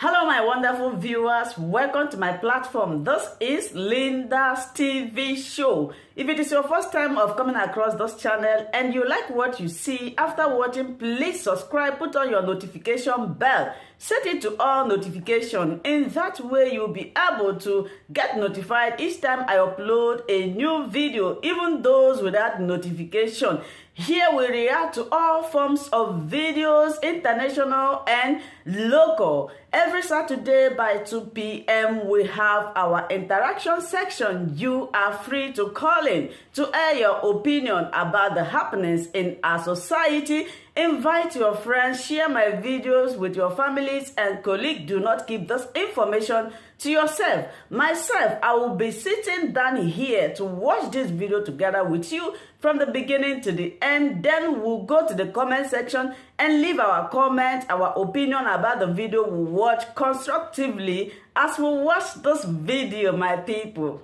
Hello my wonderful viewers, welcome to my platform. This is Linda's TV show. If it is your first time of coming across this channel and you like what you see after watching, please subscribe, put on your notification bell, set it to all notification. In that way you'll be able to get notified each time I upload a new video, even those without notification. Here we react to all forms of videos, international and local. Every Saturday by 2 p.m. we have our interaction section. You are free to call in to air your opinion about the happenings in our society. Invite your friends, share my videos with your families and colleagues. Do not keep this information to yourself. Myself, I will be sitting down here to watch this video together with you from the beginning to the end. Then we'll go to the comment section and leave our comment, our opinion about the video we watch constructively as we watch this video, my people.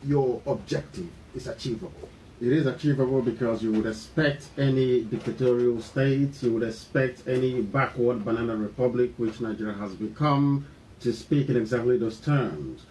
Your objective is achievable. It is achievable because you would expect any dictatorial state, you would expect any backward banana republic, which Nigeria has become, to speak in exactly those terms.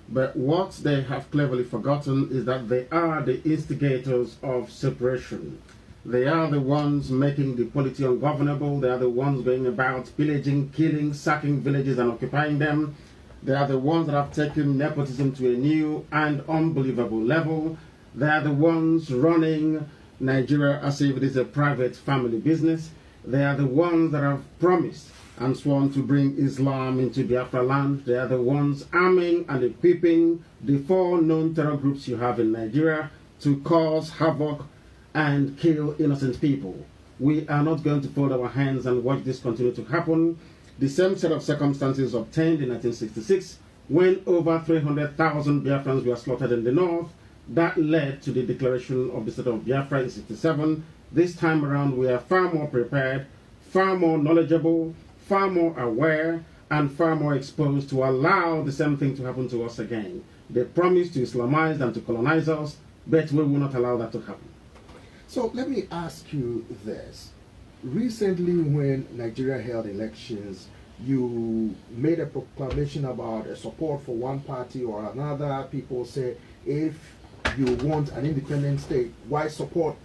But what they have cleverly forgotten is that they are the instigators of separation. They are the ones making the polity ungovernable. They are the ones going about pillaging, killing, sacking villages and occupying them. They are the ones that have taken nepotism to a new and unbelievable level. They are the ones running Nigeria as if it is a private family business. They are the ones that have promised and sworn to bring Islam into Biafra land. They are the ones arming and equipping the 4 known terror groups you have in Nigeria to cause havoc and kill innocent people. We are not going to fold our hands and watch this continue to happen. The same set of circumstances obtained in 1966 when over 300,000 Biafrans were slaughtered in the north. That led to the declaration of the state of Biafra in 67. This time around we are far more prepared, far more knowledgeable, far more aware, and far more exposed to allow the same thing to happen to us again. They promised to Islamize and to colonize us, but we will not allow that to happen. So let me ask you this. Recently when Nigeria held elections, you made a proclamation about a support for one party or another. People say, if you want an independent state, why support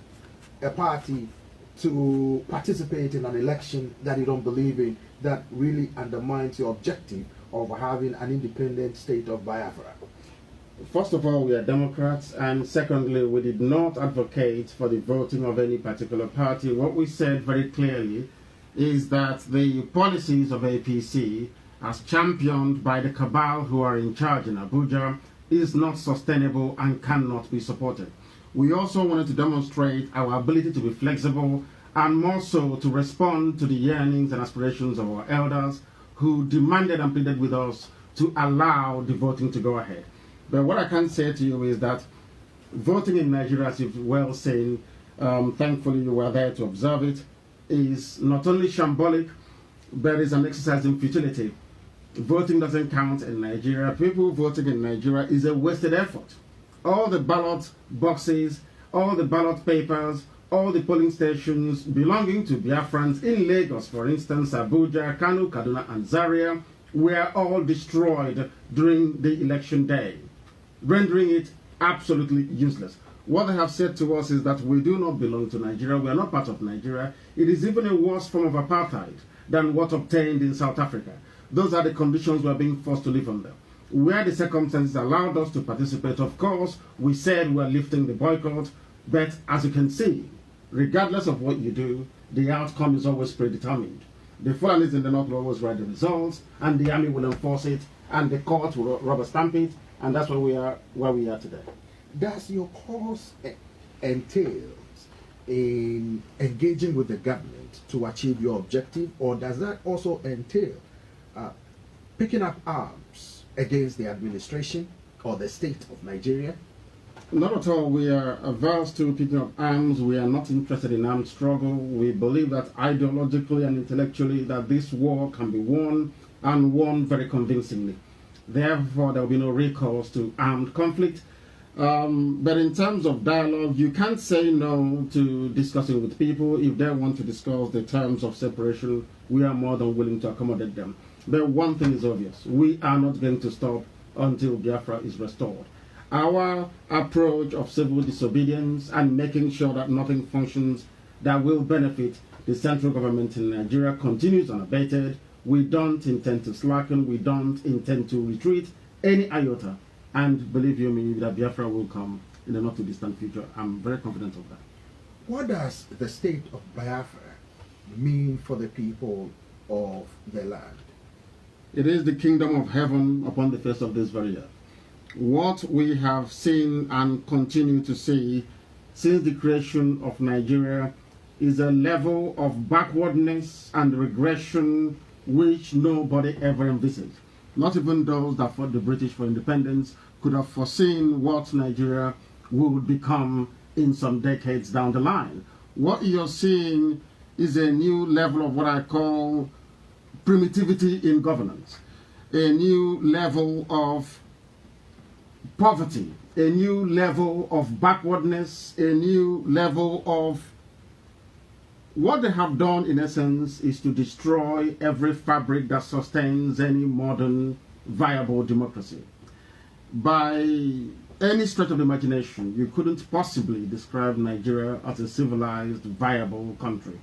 a party to participate in an election that you don't believe in, that really undermines your objective of having an independent state of Biafra? First of all, we are Democrats, and secondly, we did not advocate for the voting of any particular party. What we said very clearly is that the policies of APC, as championed by the cabal who are in charge in Abuja, is not sustainable and cannot be supported. We also wanted to demonstrate our ability to be flexible and more so to respond to the yearnings and aspirations of our elders who demanded and pleaded with us to allow the voting to go ahead. But what I can say to you is that voting in Nigeria, as you've well seen, thankfully you were there to observe it, is not only shambolic, but is an exercise in futility. Voting doesn't count in Nigeria. People voting in Nigeria is a wasted effort. All the ballot boxes, all the ballot papers, all the polling stations belonging to Biafrans in Lagos, for instance, Abuja, Kanu, Kaduna, and Zaria, were all destroyed during the election day, rendering it absolutely useless. What they have said to us is that we do not belong to Nigeria, we are not part of Nigeria. It is even a worse form of apartheid than what obtained in South Africa. Those are the conditions we are being forced to live under. Where the circumstances allowed us to participate, of course, we said we are lifting the boycott, but as you can see, regardless of what you do, the outcome is always predetermined. The Fulanis in the north will always write the results, and the army will enforce it, and the court will rubber stamp it, and that's where we are today. Does your cause entail in engaging with the government to achieve your objective, or does that also entail picking up arms against the administration or the state of Nigeria? Not at all. We are averse to picking up arms. We are not interested in armed struggle. We believe that ideologically and intellectually that this war can be won, and won very convincingly. Therefore, there will be no recourse to armed conflict. But in terms of dialogue, you can't say no to discussing with people. If they want to discuss the terms of separation, we are more than willing to accommodate them. But one thing is obvious. We are not going to stop until Biafra is restored. Our approach of civil disobedience and making sure that nothing functions that will benefit the central government in Nigeria continues unabated. We don't intend to slacken. We don't intend to retreat any iota. And believe you me, that Biafra will come in the not too distant future. I'm very confident of that. What does the state of Biafra mean for the people of the land? It is the kingdom of heaven upon the face of this very earth. What we have seen and continue to see since the creation of Nigeria is a level of backwardness and regression which nobody ever envisaged. Not even those that fought the British for independence could have foreseen what Nigeria would become in some decades down the line. What you're seeing is a new level of what I call primitivity in governance, a new level of poverty, a new level of backwardness, a new level of what they have done in essence is to destroy every fabric that sustains any modern viable democracy. By any stretch of the imagination, you couldn't possibly describe Nigeria as a civilized, viable country.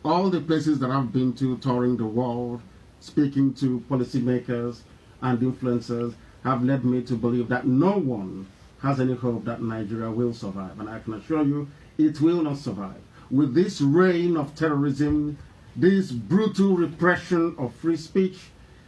All the places that I've been to touring the world, speaking to policymakers and influencers, have led me to believe that no one has any hope that Nigeria will survive. And I can assure you, it will not survive. With this reign of terrorism, this brutal repression of free speech,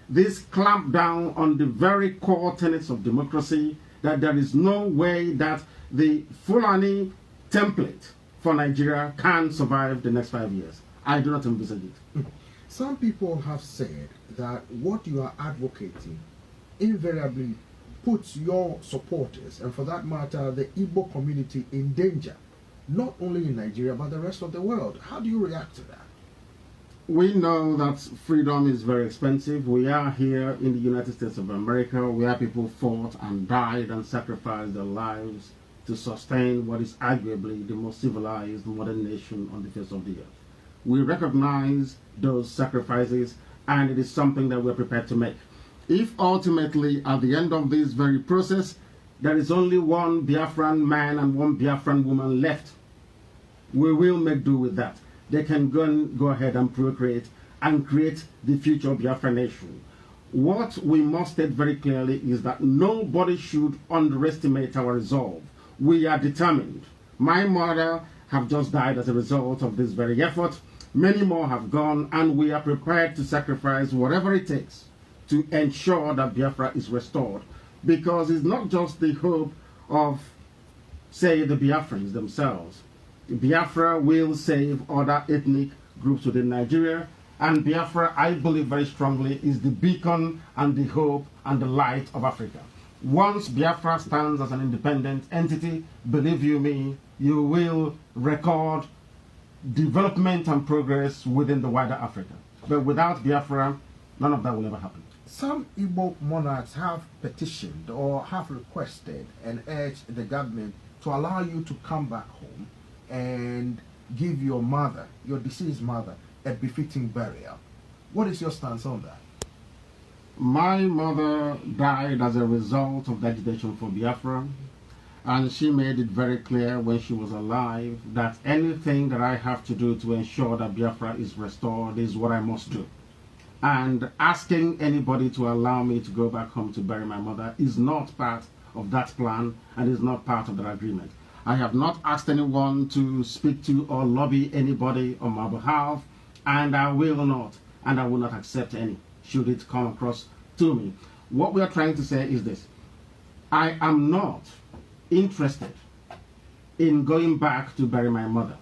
this clampdown on the very core tenets of democracy, that there is no way that the Fulani template for Nigeria can survive the next 5 years. I do not envisage it. Some people have said that what you are advocating invariably puts your supporters, and for that matter, the Igbo community, in danger, not only in Nigeria, but the rest of the world. How do you react to that? We know that freedom is very expensive. We are here in the United States of America, where people fought and died and sacrificed their lives to sustain what is arguably the most civilized modern nation on the face of the earth. We recognize those sacrifices, and it is something that we're prepared to make. If ultimately, at the end of this very process, there is only one Biafran man and one Biafran woman left, we will make do with that. They can go ahead and procreate and create the future Biafran nation. What we must state very clearly is that nobody should underestimate our resolve. We are determined. My mother have just died as a result of this very effort. Many more have gone, and we are prepared to sacrifice whatever it takes to ensure that Biafra is restored. Because it's not just the hope of, say, the Biafrans themselves. Biafra will save other ethnic groups within Nigeria, and Biafra, I believe very strongly, is the beacon and the hope and the light of Africa. Once Biafra stands as an independent entity, believe you me, you will record development and progress within the wider Africa. But without Biafra, none of that will ever happen. Some Igbo monarchs have petitioned or have requested and urged the government to allow you to come back home and give your mother, your deceased mother, a befitting burial. What is your stance on that? My mother died as a result of the agitation for Biafra, and she made it very clear when she was alive that anything that I have to do to ensure that Biafra is restored is what I must do. And asking anybody to allow me to go back home to bury my mother is not part of that plan and is not part of that agreement. I have not asked anyone to speak to or lobby anybody on my behalf, and I will not, and I will not accept any, should it come across to me. What we are trying to say is this: I am not interested in going back to bury my mother,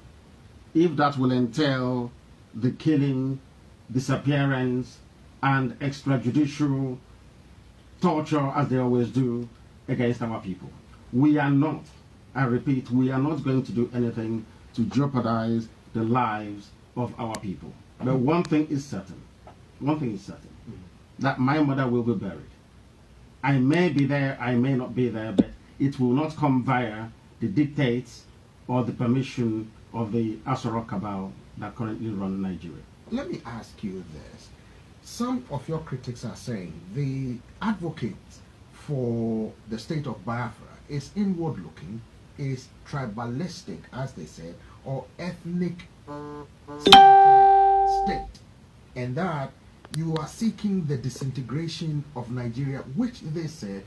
if that will entail the killing, disappearance, and extrajudicial torture, as they always do, against our people. We are not, I repeat, we are not going to do anything to jeopardize the lives of our people. But one thing is certain, that my mother will be buried. I may be there, I may not be there, but it will not come via the dictates or the permission of the Asoro cabal that currently run Nigeria. Let me ask you this. some of your critics are saying the advocate for the state of Biafra is inward looking, is tribalistic, as they said, or ethnic state, and that you are seeking the disintegration of Nigeria, which they say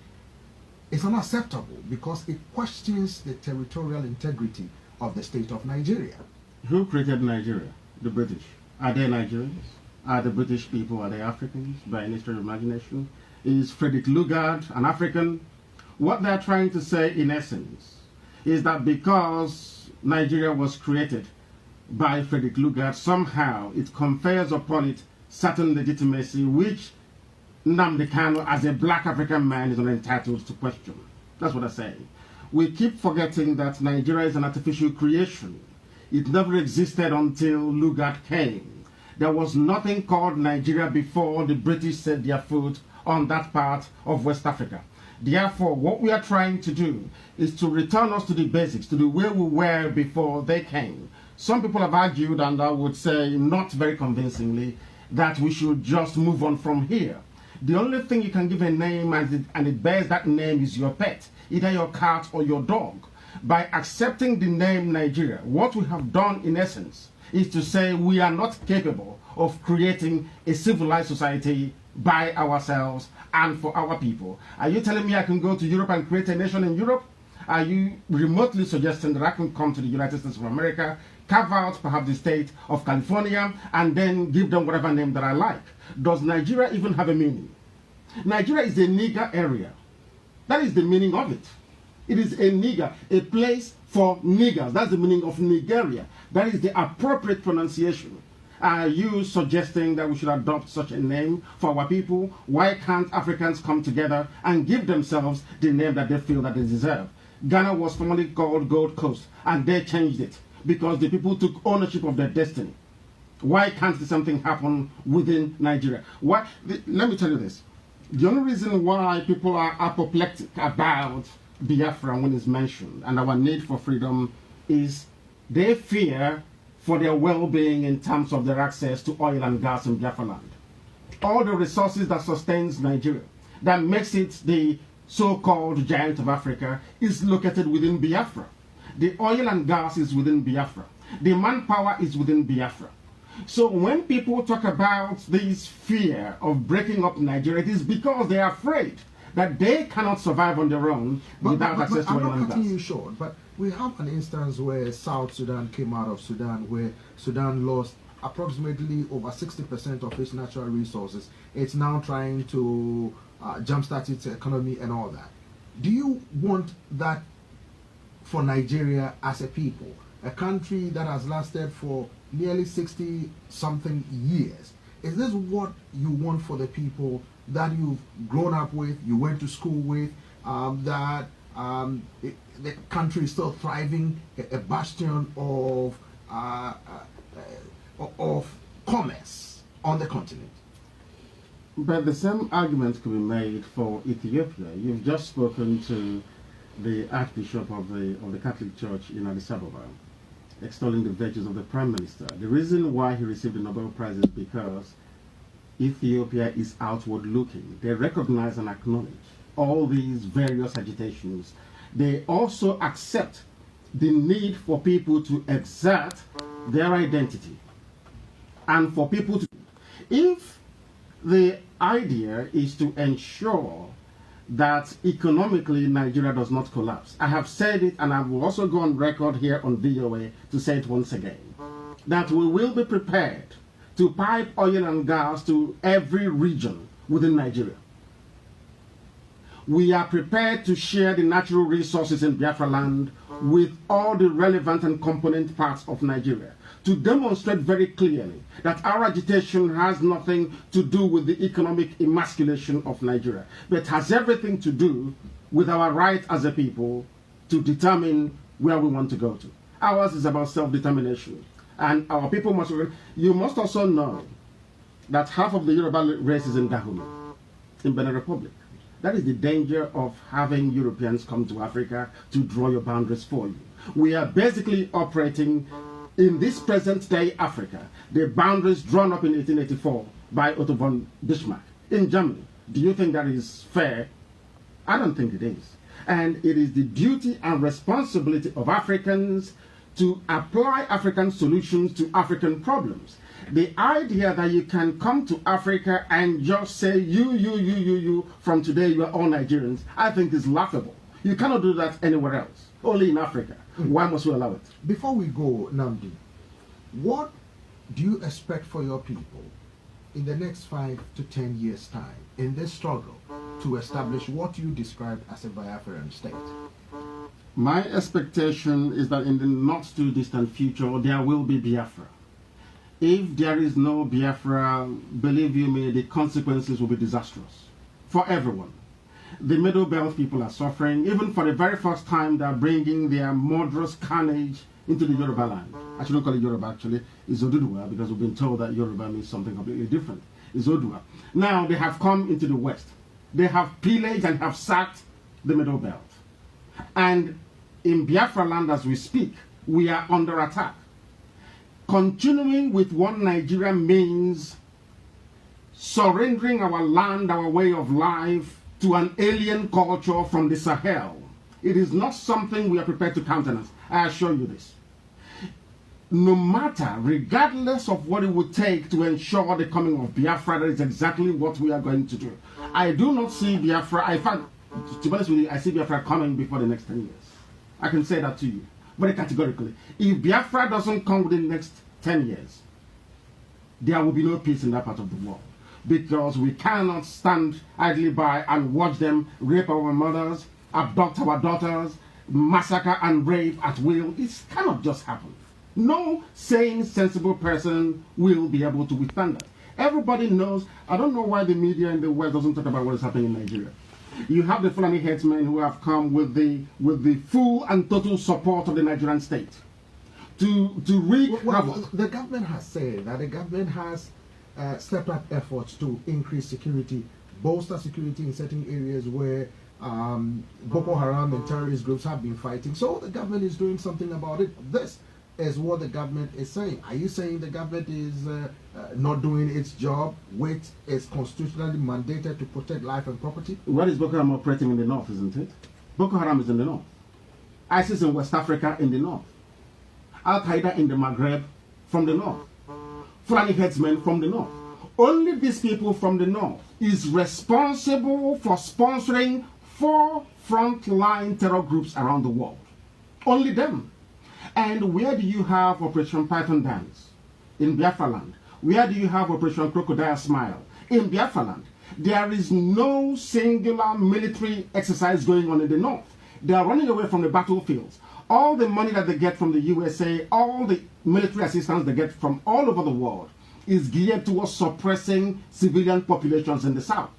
is unacceptable because it questions the territorial integrity of the state of Nigeria. Who created Nigeria? The British. Are they Nigerians? Are the British people, are they Africans by any stretch of imagination? Is Frederick Lugard an African? What they're trying to say in essence is that because Nigeria was created by Frederick Lugard, somehow it confers upon it certain legitimacy which Nnamdi Kanu, as a black African man, is not entitled to question. That's what I'm saying. We keep forgetting that Nigeria is an artificial creation. It never existed until Lugard came. There was nothing called Nigeria before the British set their foot on that part of West Africa. Therefore, what we are trying to do is to return us to the basics, to the way we were before they came. Some people have argued, and I would say not very convincingly, that we should just move on from here. The only thing you can give a name and it bears that name is your pet, either your cat or your dog. By accepting the name Nigeria, what we have done in essence is to say we are not capable of creating a civilized society by ourselves and for our people. Are you telling me I can go to Europe and create a nation in Europe? Are you remotely suggesting that I can come to the United States of America, carve out perhaps the state of California, and then give them whatever name that I like? Does Nigeria even have a meaning? Nigeria is a nigger area. That is the meaning of it. It is a nigger, a place for niggers. That's the meaning of Nigeria. That is the appropriate pronunciation. Are you suggesting that we should adopt such a name for our people? Why can't Africans come together and give themselves the name that they feel that they deserve? Ghana was formerly called Gold Coast, and they changed it because the people took ownership of their destiny. Why can't the same thing happen within Nigeria? Let me tell you this. The only reason why people are apoplectic about Biafra when it's mentioned and our need for freedom is they fear for their well-being in terms of their access to oil and gas in Biafra land. All the resources that sustains Nigeria, that makes it the so-called giant of Africa, is located within Biafra. The oil and gas is within Biafra. The manpower is within Biafra. So when people talk about this fear of breaking up Nigeria, it is because they are afraid that they cannot survive on their own without access to oil and gas. I'm not cutting you short, but we have an instance where South Sudan came out of Sudan, where Sudan lost approximately over 60% of its natural resources. It's now trying to jumpstart its economy and all that. Do you want that for Nigeria as a people? A country that has lasted for nearly 60-something years. Is this what you want for the people that you've grown up with, you went to school with, that the country is still thriving, a bastion of commerce on the continent? But the same argument could be made for Ethiopia. You've just spoken to the Archbishop of the Catholic Church in Addis Ababa, extolling the virtues of the Prime Minister. The reason why he received the Nobel Prize is because Ethiopia is outward looking. They recognize and acknowledge all these various agitations. They also accept the need for people to exert their identity and for people to... If the idea is to ensure that economically Nigeria does not collapse, I have said it and I will also go on record here on VOA to say it once again, that we will be prepared to pipe oil and gas to every region within Nigeria. We are prepared to share the natural resources in Biafra land with all the relevant and component parts of Nigeria to demonstrate very clearly that our agitation has nothing to do with the economic emasculation of Nigeria, but has everything to do with our right as a people to determine where we want to go to. Ours is about self-determination. And our people must... You must also know that half of the Yoruba race is in Dahomey, in Benin Republic. That is the danger of having Europeans come to Africa to draw your boundaries for you. We are basically operating in this present day Africa, the boundaries drawn up in 1884 by Otto von Bismarck in Germany. Do you think that is fair? I don't think it is. And it is the duty and responsibility of Africans to apply African solutions to African problems. The idea that you can come to Africa and just say, you, from today you are all Nigerians, I think is laughable. You cannot do that anywhere else, only in Africa. Why must we allow it? Before we go, Nnamdi, what do you expect for your people in the next 5 to 10 years' time in this struggle to establish what you described as a Biafran state? My expectation is that in the not too distant future, there will be Biafra. If there is no Biafra, believe you me, the consequences will be disastrous for everyone. The Middle Belt people are suffering. Even for the very first time, they are bringing their murderous carnage into the Yoruba land. I shouldn't call it Yoruba, actually. It's Oduduwa, because we've been told that Yoruba means something completely different. It's Odua. Now they have come into the West. They have pillaged and have sacked the Middle Belt. And in Biafra land as we speak, we are under attack. Continuing with one Nigeria means surrendering our land, our way of life, to an alien culture from the Sahel. It is not something we are prepared to countenance. I assure you this. No matter, regardless of what it would take to ensure the coming of Biafra, that is exactly what we are going to do. I do not see Biafra, in fact, to be honest with you, I see Biafra coming before the next 10 years. I can say that to you, very categorically. If Biafra doesn't come within the next 10 years, there will be no peace in that part of the world. Because we cannot stand idly by and watch them rape our mothers, abduct our daughters, massacre and rape at will. It cannot just happen. No sane, sensible person will be able to withstand that. Everybody knows. I don't know why the media in the West doesn't talk about what is happening in Nigeria. You have the Fulani headsmen who have come with the full and total support of the Nigerian state to wreak havoc. The government has said that the government has stepped up efforts to increase security, bolster security in certain areas where Boko Haram and terrorist groups have been fighting. So the government is doing something about it. This is what the government is saying. Are you saying the government is not doing its job, which is constitutionally mandated to protect life and property? What is Boko Haram operating in the north, isn't it? Boko Haram is in the north. ISIS in West Africa in the north. Al-Qaeda in the Maghreb from the north. Fulani headsmen from the north. Only these people from the north is responsible for sponsoring 4 frontline terror groups around the world. Only them. And where do you have Operation Python Dance? In Biafra land. Where do you have Operation Crocodile Smile? In Biafra land. There is no singular military exercise going on in the north. They are running away from the battlefields. All the money that they get from the USA, all the military assistance they get from all over the world is geared towards suppressing civilian populations in the south.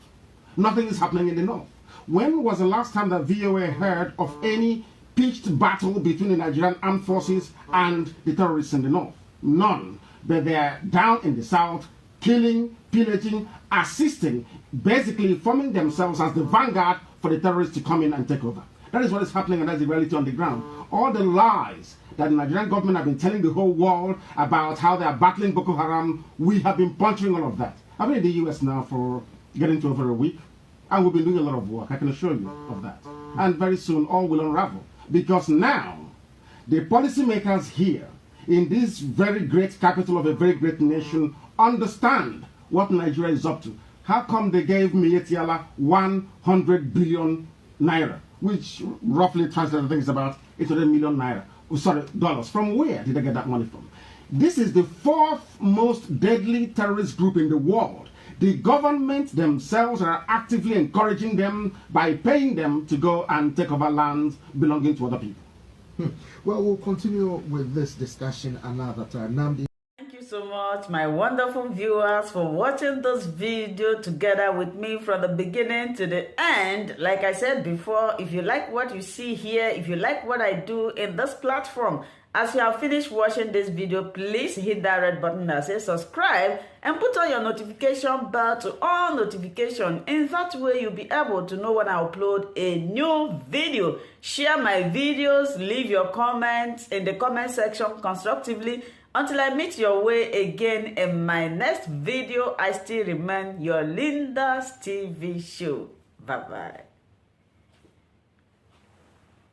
Nothing is happening in the north. When was the last time that VOA heard of any pitched battle between the Nigerian armed forces and the terrorists in the north? None. But they are down in the south, killing, pillaging, assisting, basically forming themselves as the vanguard for the terrorists to come in and take over. That is what is happening, and that's the reality on the ground. All the lies that the Nigerian government have been telling the whole world about how they are battling Boko Haram, we have been puncturing all of that. I've been in the US now for getting to over a week, and we've been doing a lot of work, I can assure you of that. And very soon all will unravel. Because now, the policymakers here, in this very great capital of a very great nation, understand what Nigeria is up to. How come they gave Mietiala 100 billion naira? Which roughly translated, I think, is about 800 million naira. Oh, sorry, dollars. From where did they get that money from? This is the 4th most deadly terrorist group in the world. The government themselves are actively encouraging them by paying them to go and take over lands belonging to other people. Well, we'll continue with this discussion another time. Nnamdi. Thank you so much, my wonderful viewers, for watching this video together with me from the beginning to the end. Like I said before, if you like what you see here, if you like what I do in this platform, as you have finished watching this video, please hit that red button that says subscribe and put on your notification bell to all notification. In that way, you'll be able to know when I upload a new video. Share my videos, leave your comments in the comment section constructively. Until I meet your way again in my next video, I still remain your Linda's TV show. Bye-bye.